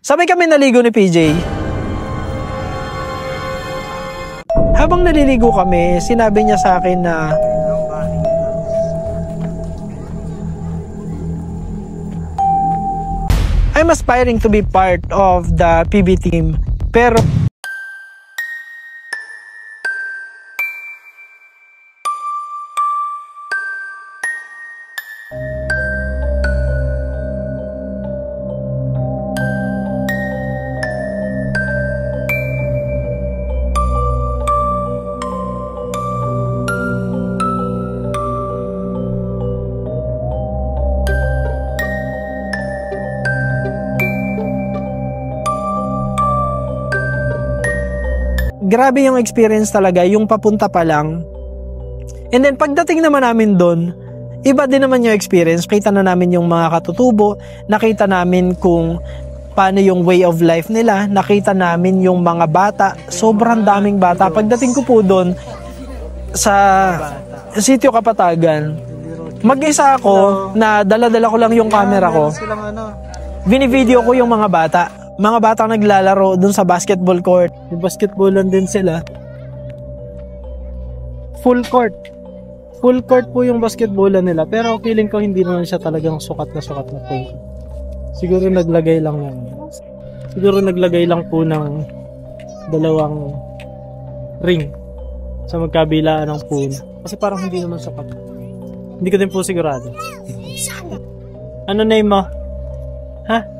Sabay kami naligo ni PJ. Habang naliligo kami, sinabi niya sa akin na I'm aspiring to be part of the PB team. Pero grabe yung experience talaga, yung papunta pa lang. And then pagdating naman namin doon, iba din naman yung experience. Kita na namin yung mga katutubo, nakita namin kung paano yung way of life nila, nakita namin yung mga bata, sobrang daming bata. Pagdating ko po doon sa Sitio Kapatagan, mag-isa ako na dala-dala ko lang yung camera ko. Binivideo ko yung mga bata. Mga batang naglalaro dun sa basketball court. Yung basketballan din sila. Full court. Full court po yung basketballan nila. Pero feeling ko hindi naman siya talagang sukat na full. Siguro naglagay lang yan. Siguro naglagay lang po ng dalawang ring sa magkabilaan ng pool. Kasi parang hindi naman sukat. Hindi ko din po sigurado. Ano name mo? Ha?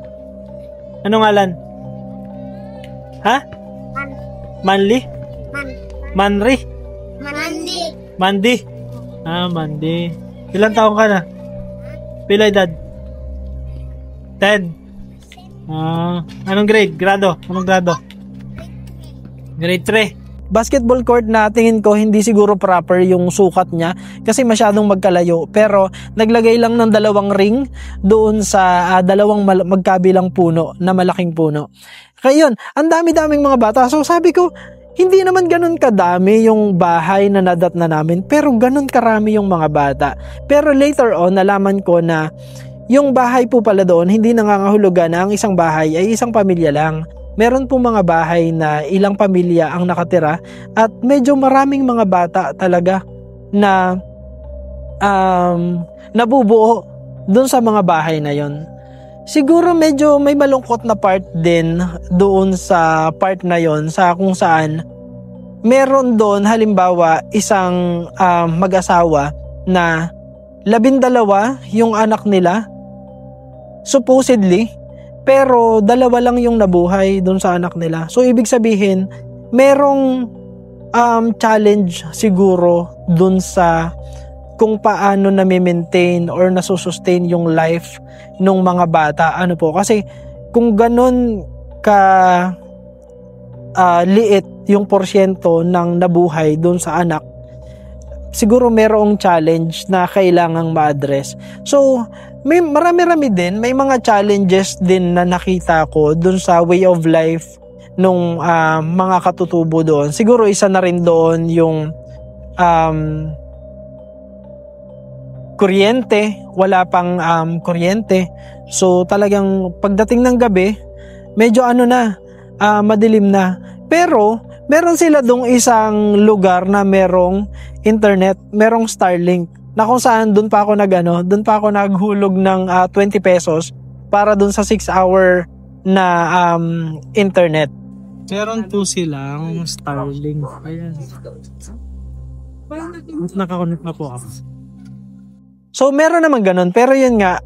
Anong ngalan? Ha? Manly? Manry? Mandi. Ah, Mandi. Ilan taong ka na? Pila edad? 10. Anong grade? Grado? Anong grado? Grade 3. Basketball court na tingin ko hindi siguro proper yung sukat niya kasi masyadong magkalayo, pero naglagay lang ng dalawang ring doon sa dalawang magkabilang puno na malaking puno. Kaya yun, ang dami-daming mga bata. So sabi ko, hindi naman ganun kadami yung bahay na nadat na namin, pero ganun karami yung mga bata. Pero later on, nalaman ko na yung bahay po pala doon, hindi nangangahulugan na ang isang bahay ay isang pamilya lang. Meron po mga bahay na ilang pamilya ang nakatira at medyo maraming mga bata talaga na nabubuo doon sa mga bahay na yon. Siguro medyo may malungkot na part din doon sa part na yon, sa kung saan meron doon halimbawa isang mag-asawa na 12 yung anak nila supposedly, pero 2 lang yung nabuhay doon sa anak nila. So ibig sabihin, merong challenge siguro doon sa kung paano na-maintain or nasusustain yung life ng mga bata. Ano po? Kasi kung ganun ka liit yung porsyento ng nabuhay doon sa anak, siguro merong challenge na kailangang ma-address. So may marami-rami din, may mga challenges din na nakita ko dun sa way of life nung mga katutubo doon. Siguro isa na rin doon yung kuryente, wala pang kuryente. So talagang pagdating ng gabi, medyo madilim na. Pero meron sila dong isang lugar na merong internet, merong Starlink, na kung saan doon pa ako naghulog ng 20 pesos para doon sa 6-hour na internet. Meron po silang Starlink. Ayan. Nakakonect na po ako. So meron naman ganun, pero yun nga,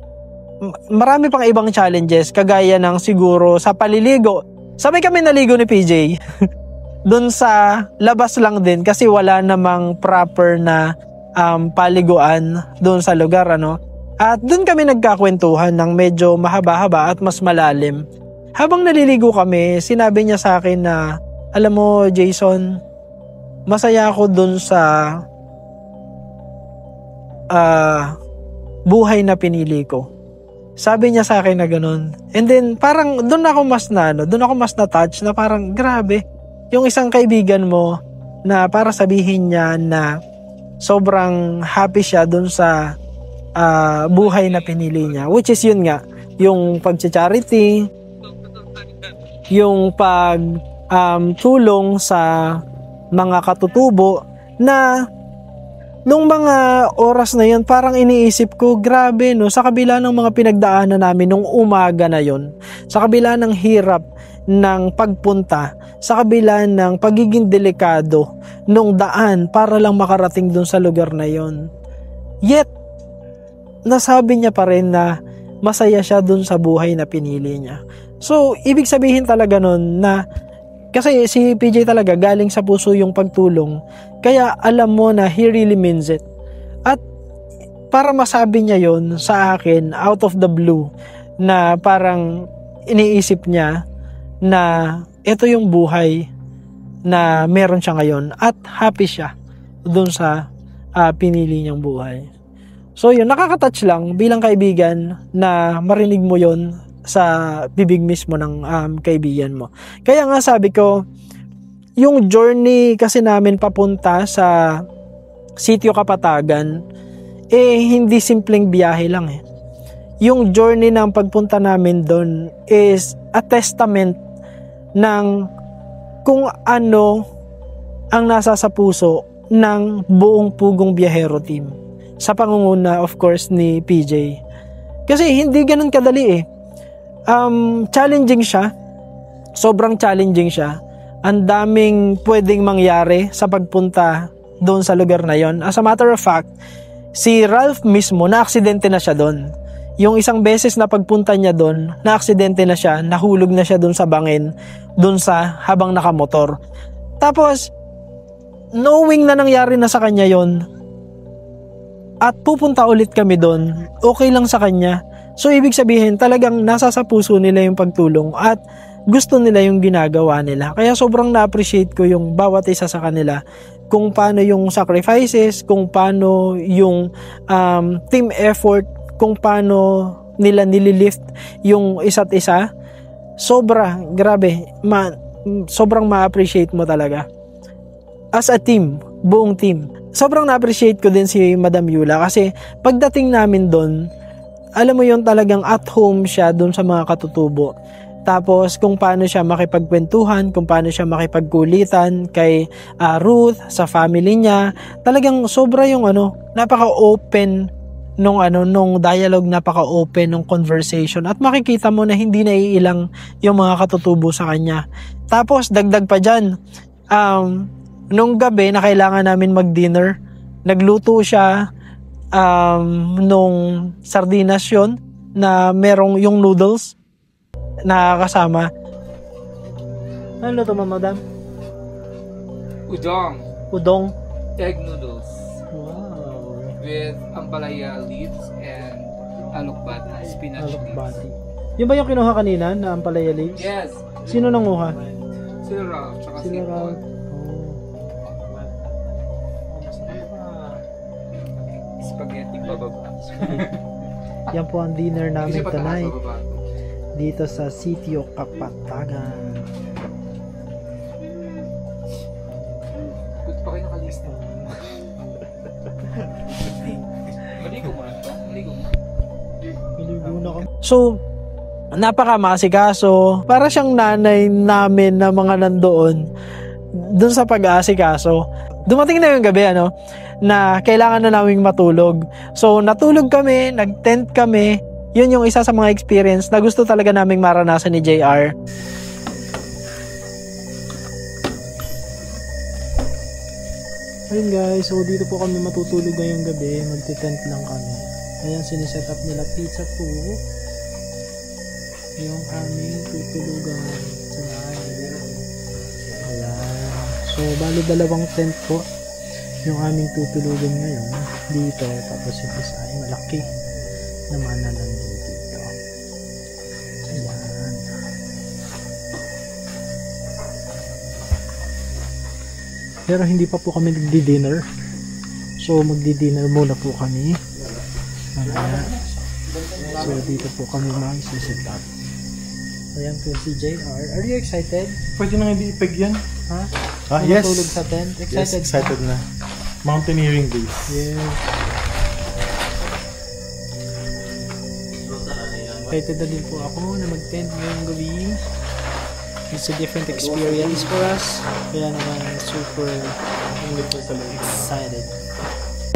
marami pang ibang challenges kagaya ng siguro sa paliligo. Sabay kami naligo ni PJ. Doon sa labas lang din kasi wala namang proper na paliguan doon sa lugar, ano. At doon kami nagkakwentuhan ng medyo mahaba-haba at mas malalim. Habang naliligo kami, sinabi niya sa akin na, alam mo Jason, masaya ako doon sa buhay na pinili ko. Sabi niya sa akin na ganun. And then parang doon ako mas na touch na parang grabe. Yung isang kaibigan mo na para sabihin niya na sobrang happy siya doon sa buhay na pinili niya, which is yun nga, yung pag-charity, yung pag tulong sa mga katutubo na nung mga oras na yun, parang iniisip ko, grabe no, sa kabila ng mga pinagdaanan namin nung umaga na yun, sa kabila ng hirap ng pagpunta, sa kabila ng pagiging delikado nung daan para lang makarating dun sa lugar na yun, yet, nasabi niya pa rin na masaya siya dun sa buhay na pinili niya. So, ibig sabihin talaga nun na kasi si PJ talaga galing sa puso yung pagtulong. Kaya alam mo na he really means it. At para masabi niya yon sa akin out of the blue na parang iniisip niya na ito yung buhay na meron siya ngayon at happy siya dun sa pinili niyang buhay. So yun, nakaka-touch lang bilang kaibigan na marinig mo yon sa bibig mismo ng kaibigan mo. Kaya nga sabi ko, yung journey kasi namin papunta sa Sitio Kapatagan, hindi simpleng biyahe lang eh. Yung journey ng pagpunta namin doon is a testament ng kung ano ang nasa sa puso ng buong Pugong Biyahero team. Sa pangunguna, of course, ni PJ. Kasi hindi ganun kadali eh. Challenging siya. Sobrang challenging siya. Ang daming pwedeng mangyari sa pagpunta doon sa lugar na yon. As a matter of fact, si Ralph mismo, na-aksidente na siya doon. Yung isang beses na pagpunta niya doon, na-aksidente na siya, nahulog na siya doon sa bangin, doon sa habang nakamotor. Tapos, knowing na nangyari na sa kanya yon, at pupunta ulit kami doon, okay lang sa kanya. So, ibig sabihin, talagang nasa sa puso nila yung pagtulong at gusto nila yung ginagawa nila. Kaya sobrang na-appreciate ko yung bawat isa sa kanila. Kung paano yung sacrifices, kung paano yung team effort, kung paano nila nililift yung isa't isa. Grabe. Sobrang ma-appreciate mo talaga. As a team, buong team. Sobrang na-appreciate ko din si Madam Yula kasi pagdating namin doon, alam mo yun talagang at home siya doon sa mga katutubo. Tapos kung paano siya makipagkwentuhan, kung paano siya makipagkulitan kay Ruth, sa family niya, talagang sobra yung napaka-open nung dialogue, napaka-open nung conversation at makikita mo na hindi naiilang yung mga katutubo sa kanya. Tapos dagdag pa dyan, nung gabi na kailangan namin mag-dinner, nagluto siya nung sardinas yun na merong yung noodles na kasama. Ano to, madam? Udong. Egg noodles. Wow. With ampalaya leaves and alokbati, spinach Alokbati. Yung ba yung kinuha kanina na ampalaya leaves? Yes. Sino nanguha? Sila Ralph, tsaka Sila si Ralph. spaghetti bababa. Yan po ang dinner namin Kasi tonight bababa. dito sa Sitio Kapatagan. Ba't pa kayo nakalista? Maligo mo na ito. Maligo mo. So, napaka-masikaso. Para siyang nanay namin na mga nandoon dun sa pag-aasikaso. Dumating na yung gabi, na kailangan na naming matulog. So, natulog kami, nag-tent kami. Yun yung isa sa mga experience na gusto talaga naming maranasan ni JR. Ayun guys, so dito po kami matutulog ngayong gabi. Magti-tent lang kami. Ayan, siniset up nila pizza po. Yung aming tutulugan tonight. Ayan. So, bali dalawang tent po yung aming tutulugan ngayon dito. Tapos yung isa ay malaki naman na nandito. Ayan. Pero hindi pa po kami nagdi-dinner. So, magdi-dinner muna po kami. Ayan. So, dito po kami mag-set up. Ayan po si JR. Are you excited? Pwede nang hindi ipeg yan. Ha? Yes. Matulog sa tent? Excited? Yes, excited na. Mountaineering days. Yes. Excited na din po ako na mag-tent ngayong gabi. it's a different experience for us. Kaya naman super excited.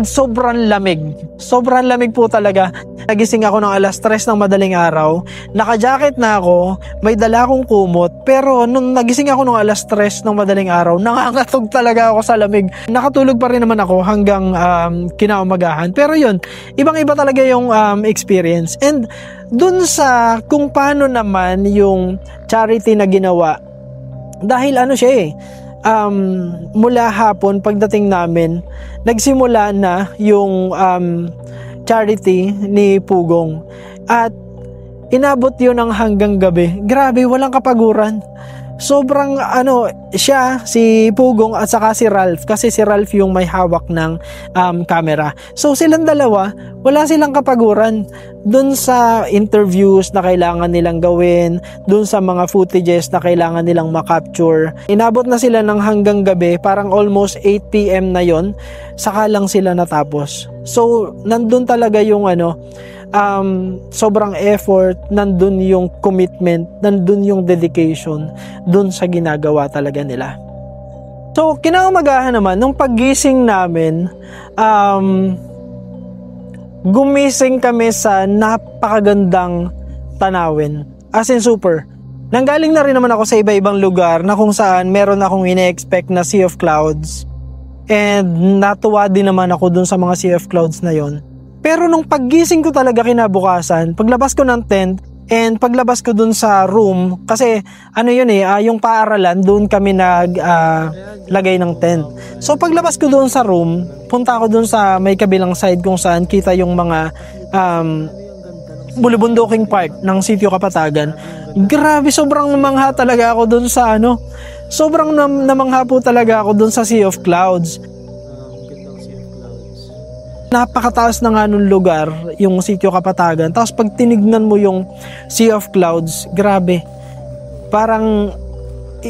Sobrang lamig. Sobrang lamig po talaga. Nagising ako ng alas 3 ng madaling araw. Naka-jacket na ako. May dala akong kumot. Pero nung nagising ako ng alas 3 ng madaling araw, nangangatog talaga ako sa lamig. Nakatulog pa rin naman ako hanggang kinaumagahan. Pero yun, ibang-iba talaga yung experience. And dun sa kung paano naman yung charity na ginawa, dahil ano siya mula hapon pagdating namin, nagsimula na yung charity ni Pugong at inabot yun ng hanggang gabi. Grabe, walang kapaguran. Sobrang siya, si Pugong at saka si Ralph, kasi si Ralph yung may hawak ng camera. So silang dalawa, wala silang kapaguran dun sa interviews na kailangan nilang gawin, dun sa mga footages na kailangan nilang makapture. Inabot na sila ng hanggang gabi, parang almost 8 PM na yon, saka lang sila natapos. So nandun talaga yung sobrang effort, nandun yung commitment, nandun yung dedication dun sa ginagawa talaga nila. So kinaumagahan naman, nung paggising namin, gumising kami sa napakagandang tanawin. As in super. Nanggaling na rin naman ako sa iba-ibang lugar na kung saan meron akong ine-expect na sea of clouds. And natuwa din naman ako dun sa mga sea of clouds na yon. Pero nung paggising ko talaga kinabukasan, paglabas ko ng tent, and paglabas ko dun sa room, kasi yung paaralan, dun kami lagay ng tent. So paglabas ko dun sa room, punta ako dun sa may kabilang side kung saan kita yung mga bulubunduking part ng Sitio Kapatagan. Grabe, sobrang namangha talaga ako dun sa sobrang namangha po talaga ako dun sa Sea of Clouds. Napakataas na nga nung lugar, yung Sitio Kapatagan. Tapos pag tinignan mo yung Sea of Clouds, grabe. Parang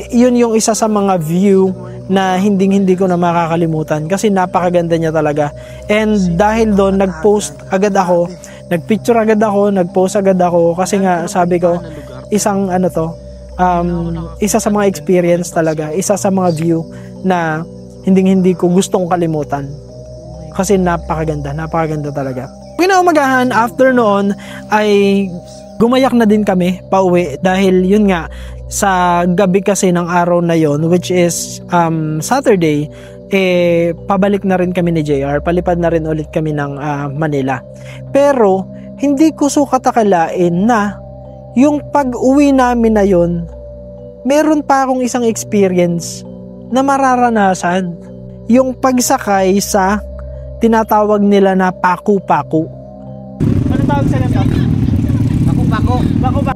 yun yung isa sa mga view na hindi ko na makakalimutan kasi napakaganda niya talaga. And dahil doon, nag-post agad ako, nag-picture agad ako, nag-post agad ako kasi nga sabi ko, isang isa sa mga experience talaga, isa sa mga view na hindi ko gustong kalimutan. Kasi napakaganda talaga. Kinaumagahan, after noon, ay gumayak na din kami pauwi dahil yun nga, sa gabi kasi ng araw na yon, which is Saturday, pabalik na rin kami ni JR, palipad na rin ulit kami ng Manila. Pero, hindi ko sukat akalain na yung pag-uwi namin na yon, meron pa akong isang experience na mararanasan. Yung pagsakay sa tinatawag nila na paku-paku. Ano tawag sa laptop?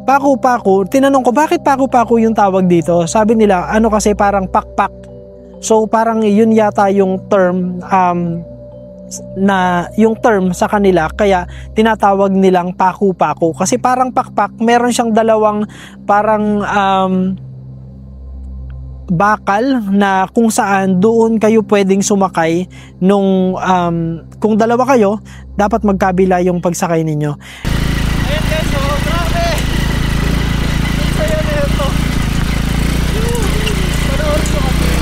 Paku-paku. Tinanong ko, bakit paku-paku yung tawag dito? Sabi nila, kasi parang pakpak. So parang yun yata yung term yung term sa kanila, kaya tinatawag nilang paku-paku. Kasi parang pakpak, meron siyang dalawang parang bakal na kung saan doon kayo pwedeng sumakay nung kung dalawa kayo, dapat magkabila yung pagsakay ninyo. Ayan guys, so grabe! Ang saya na ito. Panoorin ko kasi.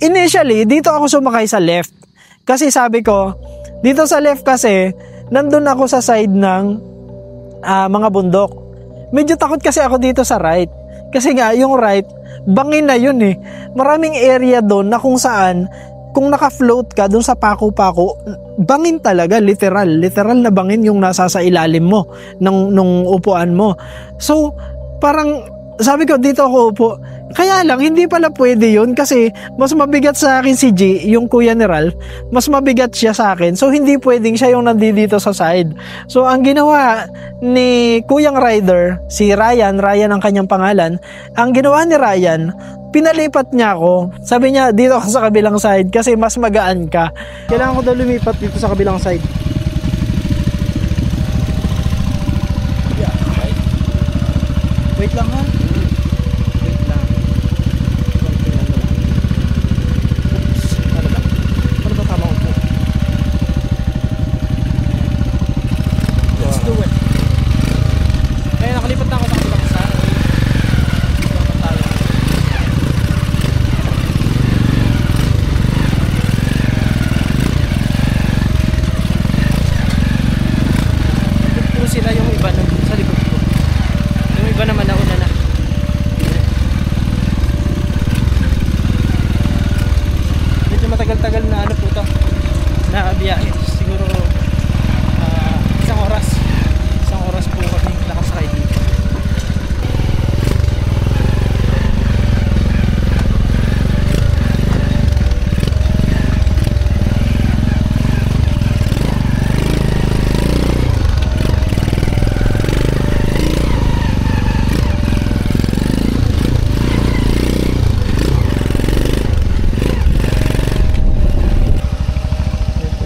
Initially, dito ako sumakay sa left. Kasi sabi ko, dito sa left kasi, nandun ako sa side ng mga bundok. Medyo takot kasi ako dito sa right. Kasi nga, yung right, bangin na yun eh. Maraming area doon na kung saan, kung naka-float ka doon sa paku-paku, bangin talaga, literal. Literal na bangin yung nasa sa ilalim mo, nung upuan mo. So, parang sabi ko, dito ako upo. Kaya lang, hindi pala pwede yun kasi mas mabigat sa akin si G, yung kuya ni Ralph, mas mabigat siya sa akin. So, hindi pwedeng siya yung nandito sa side. So, ang ginawa ni kuyang rider, si Ryan ang kanyang pangalan, ang ginawa ni Ryan, pinalipat niya ako. Sabi niya, dito ka sa kabilang side kasi mas magaan ka. Kailangan ko daw lumipat dito sa kabilang side. Wait lang ha. Wait lang. Ano ba? Ano ba tama ko po? Let's do it. Eh, nakalipat na ako sa kabilang side. Nakalipat tayo. Nandun po sila yung iba nandun sa likod ko. Yung iba naman nauna na. Medyo matagal-tagal na ano po to, na biyahe. Siguro isang oras po kami nakasakay dito.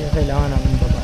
Kailangan namin baba.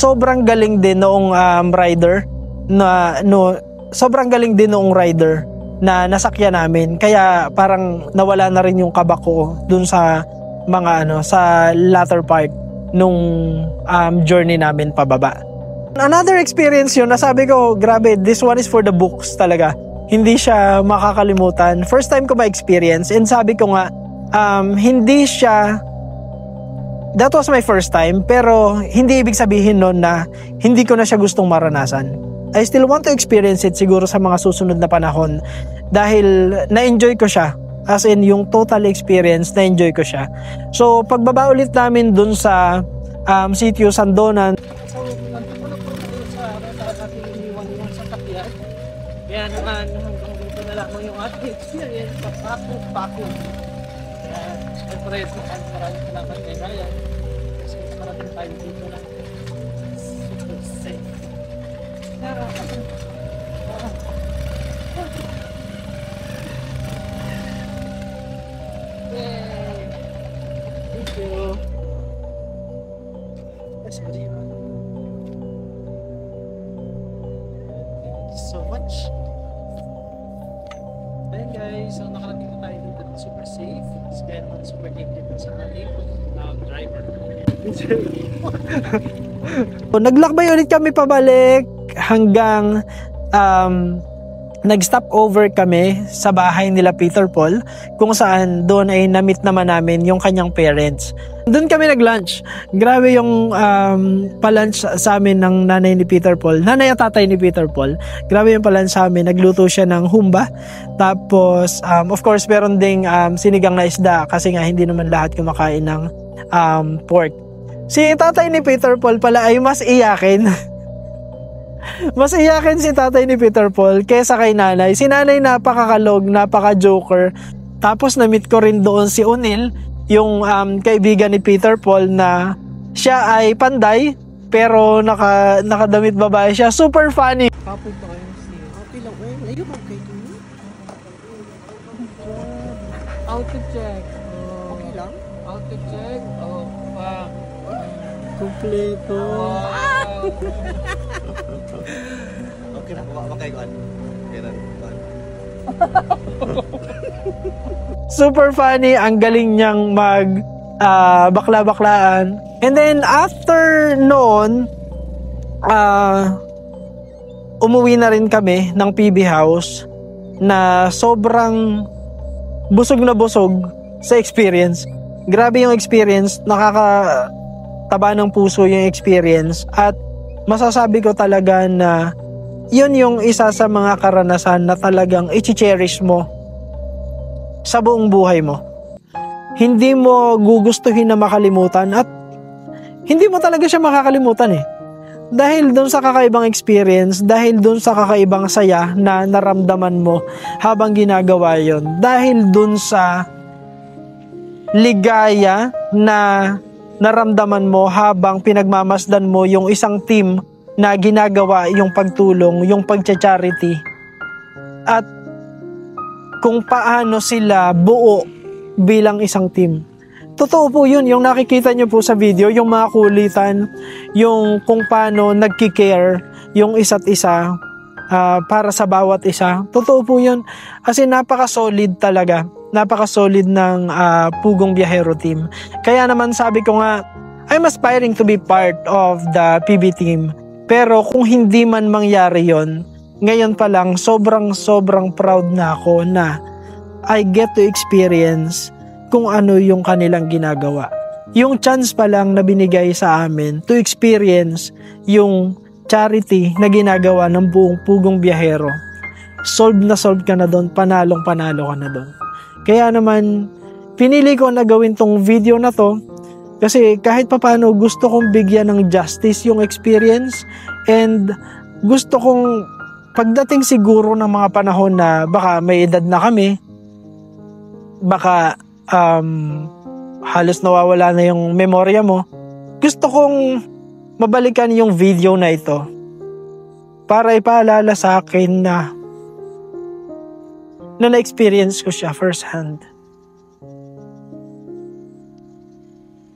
Sobrang galing din noong rider na nasakyan namin, kaya parang nawala na rin yung kaba ko dun sa mga sa latter part nung journey namin pababa. Another experience yun, nasabi ko, grabe, this one is for the books talaga. Hindi siya makakalimutan. First time ko ma-experience, and sabi ko nga, hindi siya, that was my first time, pero hindi ibig sabihin nun na hindi ko na siya gustong maranasan. I still want to experience it siguro sa mga susunod na panahon dahil na-enjoy ko siya. As in, yung total experience, na-enjoy ko siya. So, pagbaba ulit namin dun sa sitio Sandonan. So, nandito na po tayo sa ating iniwan yung sasakyan. Kaya naman, hanggang dito na lamang yung ating experience sa Paco. Siyempre, maraming salamat kay Ryan. Kasi maraming tayo dito na super safe. Yay! Thank you. Yes, buddy. Thank you so much. Ayan guys, so nakarating na tayo dito, super safe. Kaya naman super thank you sa ating driver. Naglakbay ulit kami pabalik hanggang nag-stop over kami sa bahay nila Peter Paul, kung saan doon ay na-meet naman namin yung kanyang parents. Doon kami nag-lunch. Grabe yung pa-lunch sa amin ng nanay ni Peter Paul. Nanay at tatay ni Peter Paul. Grabe yung pa-lunch sa amin. Nagluto siya ng humba. Tapos, of course, meron ding sinigang na isda kasi nga hindi naman lahat kumakain ng pork. Si tatay ni Peter Paul pala ay mas iyakin. Mas iyakin si tatay ni Peter Paul kesa kay nanay. Si nanay napakakalog, napaka-joker. Tapos na-meet ko rin doon si Unil, yung kaibigan ni Peter Paul na siya ay panday pero nakadamit babae siya. Super funny. Kapag ba kayo siya? Okay lang. Ayun, okay to me. Auto check. Okay lang? Auto check. Oh, wow. Kompleto. Wow. Okay na, makay ko. Super funny, ang galing niyang mag bakla-baklaan. And then after noon, umuwi na rin kami ng PB House na sobrang busog na busog sa experience. Grabe yung experience, nakakataba ng puso yung experience, at masasabi ko talaga na yun yung isa sa mga karanasan na talagang i-cherish mo sa buong buhay mo. Hindi mo gugustuhin na makalimutan, at hindi mo talaga siya makakalimutan eh. Dahil dun sa kakaibang experience, dahil dun sa kakaibang saya na naramdaman mo habang ginagawa yon, dahil dun sa ligaya na naramdaman mo habang pinagmamasdan mo yung isang team na ginagawa yung pagtulong, yung pagcha-charity, at kung paano sila buo bilang isang team. Totoo po yun, yung nakikita nyo po sa video, yung mga kulitan, yung kung paano nagki-care yung isa't isa para sa bawat isa. Totoo po yun. Kasi napaka-solid talaga. Napaka-solid ng Pugong Biyahero team. Kaya naman sabi ko nga, I'm aspiring to be part of the PB team. Pero kung hindi man mangyari yon, ngayon pa lang, sobrang proud na ako na I get to experience kung ano yung kanilang ginagawa. Yung chance pa lang na binigay sa amin to experience yung charity na ginagawa ng buong Pugong Biyahero. Solve ka na doon, panalo ka na doon. Kaya naman, pinili ko na gawin tong video na to kasi kahit papano gusto kong bigyan ng justice yung experience, and gusto kong pagdating siguro ng mga panahon na baka may edad na kami, baka halos nawawala na yung memorya mo, gusto kong mabalikan yung video na ito para ipaalala sa akin na na-experience ko siya first hand.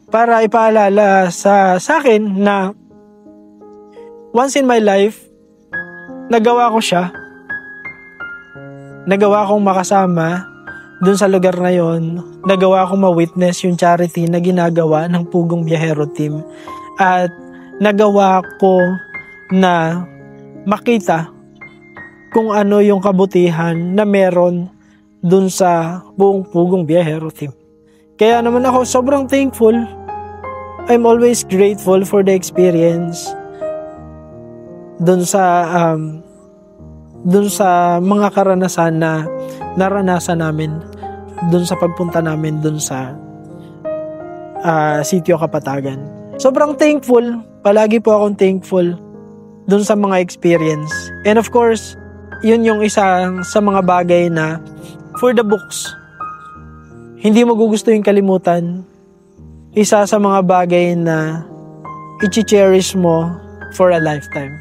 Para ipaalala sa akin na once in my life, nagawa ko siya. Nagawa kong makasama dun sa lugar na yon. Nagawa kong ma-witness yung charity na ginagawa ng Pugong Biyahero team. At nagawa ko na makita kung ano yung kabutihan na meron dun sa buong Pugong Biyahero team. Kaya naman ako sobrang thankful. I'm always grateful for the experience dun sa mga karanasan na naranasan namin dun sa pagpunta namin dun sa Sitio Kapatagan. Sobrang thankful, palagi po akong thankful dun sa mga experience. And of course, yun yung isa sa mga bagay na for the books, hindi mo gugustuhin kalimutan. Isa sa mga bagay na i-cherish mo for a lifetime.